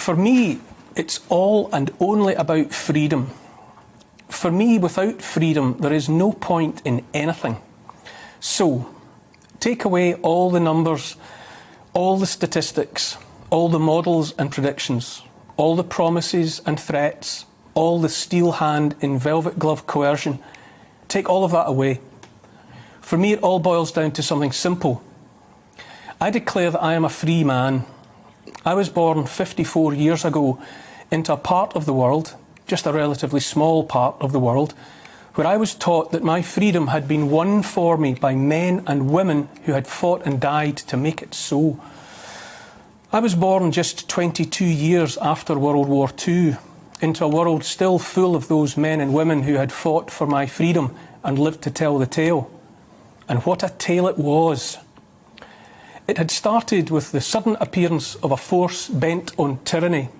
For me, it's all and only about freedom. For me, without freedom, there is no point in anything. So, take away all the numbers, all the statistics, all the models and predictions, all the promises and threats, all the steel hand in velvet glove coercion. Take all of that away. For me, it all boils down to something simple. I declare that I am a free man. I was born 54 years ago into a part of the world, just a relatively small part of the world, where I was taught that my freedom had been won for me by men and women who had fought and died to make it so. I was born just 22 years after World War II, into a world still full of those men and women who had fought for my freedom and lived to tell the tale. And what a tale it was. It had started with the sudden appearance of a force bent on tyranny.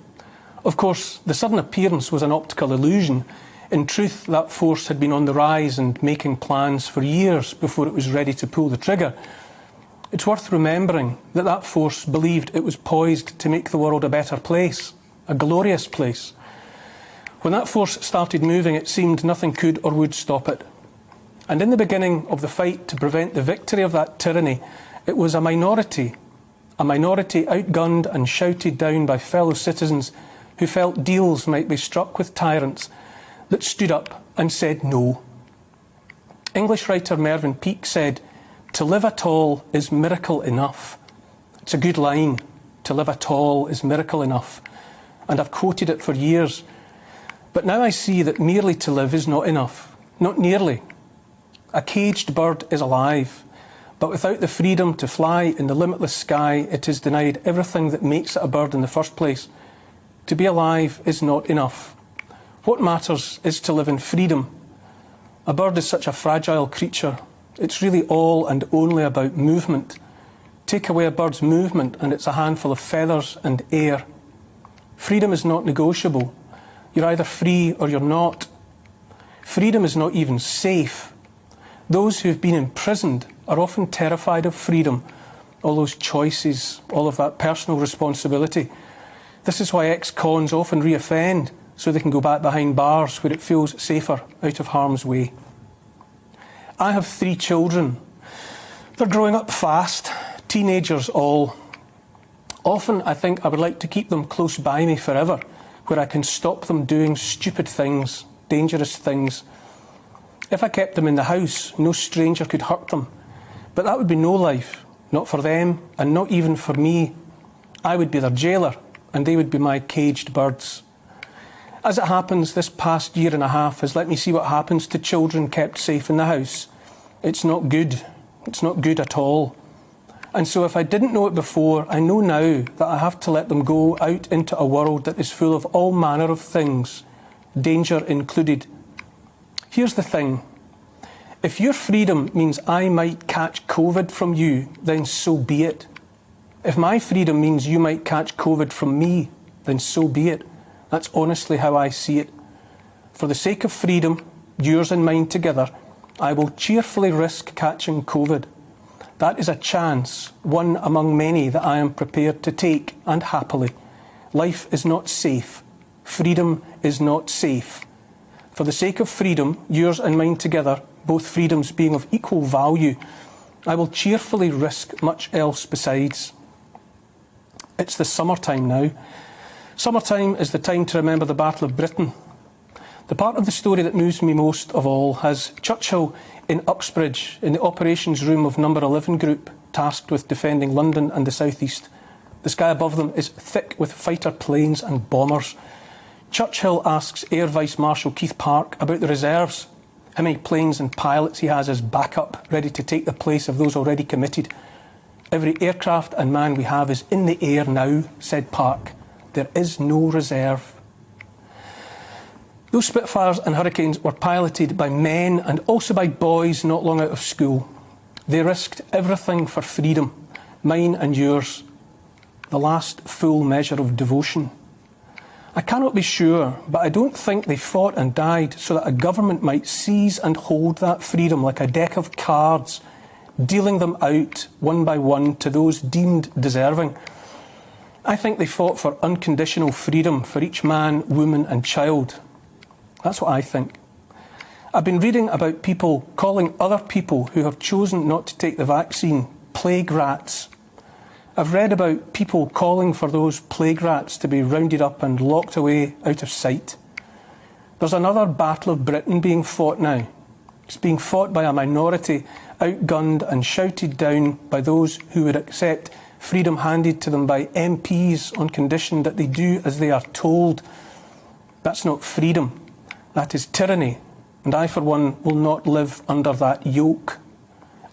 Of course, the sudden appearance was an optical illusion. In truth, that force had been on the rise and making plans for years before it was ready to pull the trigger. It's worth remembering that that force believed it was poised to make the world a better place, a glorious place. When that force started moving, it seemed nothing could or would stop it. And in the beginning of the fight to prevent the victory of that tyranny, it was a minority outgunned and shouted down by fellow citizens who felt deals might be struck with tyrants, that stood up and said no. English writer Mervyn Peake said, "To live at all is miracle enough." It's a good line. To live at all is miracle enough. And I've quoted it for years. But now I see that merely to live is not enough. Not nearly. A caged bird is alive, but without the freedom to fly in the limitless sky, it is denied everything that makes it a bird in the first place. To be alive is not enough. What matters is to live in freedom. A bird is such a fragile creature. It's really all and only about movement. Take away a bird's movement and it's a handful of feathers and air. Freedom is not negotiable. You're either free or you're not. Freedom is not even safe. Those who've been imprisoned are often terrified of freedom, all those choices, all of that personal responsibility. This is why ex-cons often reoffend, so they can go back behind bars where it feels safer, out of harm's way. I have 3 children. They're growing up fast, teenagers all. Often I think I would like to keep them close by me forever, where I can stop them doing stupid things, dangerous things. If I kept them in the house, no stranger could hurt them. But that would be no life, not for them and not even for me. I would be their jailer and they would be my caged birds. As it happens, this past year and a half has let me see what happens to children kept safe in the house. It's not good. It's not good at all. And so if I didn't know it before, I know now that I have to let them go out into a world that is full of all manner of things, danger included. Here's the thing. If your freedom means I might catch COVID from you, then so be it. If my freedom means you might catch COVID from me, then so be it. That's honestly how I see it. For the sake of freedom, yours and mine together, I will cheerfully risk catching COVID. That is a chance, one among many that I am prepared to take, and happily. Life is not safe. Freedom is not safe. For the sake of freedom, yours and mine together, both freedoms being of equal value, I will cheerfully risk much else besides. It's the summertime now. Summertime is the time to remember the Battle of Britain. The part of the story that moves me most of all has Churchill in Uxbridge in the operations room of Number 11 Group, tasked with defending London and the South East. The sky above them is thick with fighter planes and bombers. Churchill asks Air Vice Marshal Keith Park about the reserves, how many planes and pilots he has as backup, ready to take the place of those already committed. "Every aircraft and man we have is in the air now," said Park. "There is no reserve." Those Spitfires and Hurricanes were piloted by men and also by boys not long out of school. They risked everything for freedom, mine and yours, the last full measure of devotion. I cannot be sure, but I don't think they fought and died so that a government might seize and hold that freedom like a deck of cards, dealing them out one by one to those deemed deserving. I think they fought for unconditional freedom for each man, woman and child. That's what I think. I've been reading about people calling other people who have chosen not to take the vaccine plague rats. I've read about people calling for those plague rats to be rounded up and locked away out of sight. There's another Battle of Britain being fought now. It's being fought by a minority, outgunned and shouted down by those who would accept freedom handed to them by MPs on condition that they do as they are told. That's not freedom. That is tyranny. And I, for one, will not live under that yoke.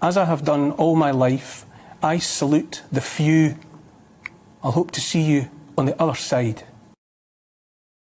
As I have done all my life, I salute the few. I'll hope to see you on the other side.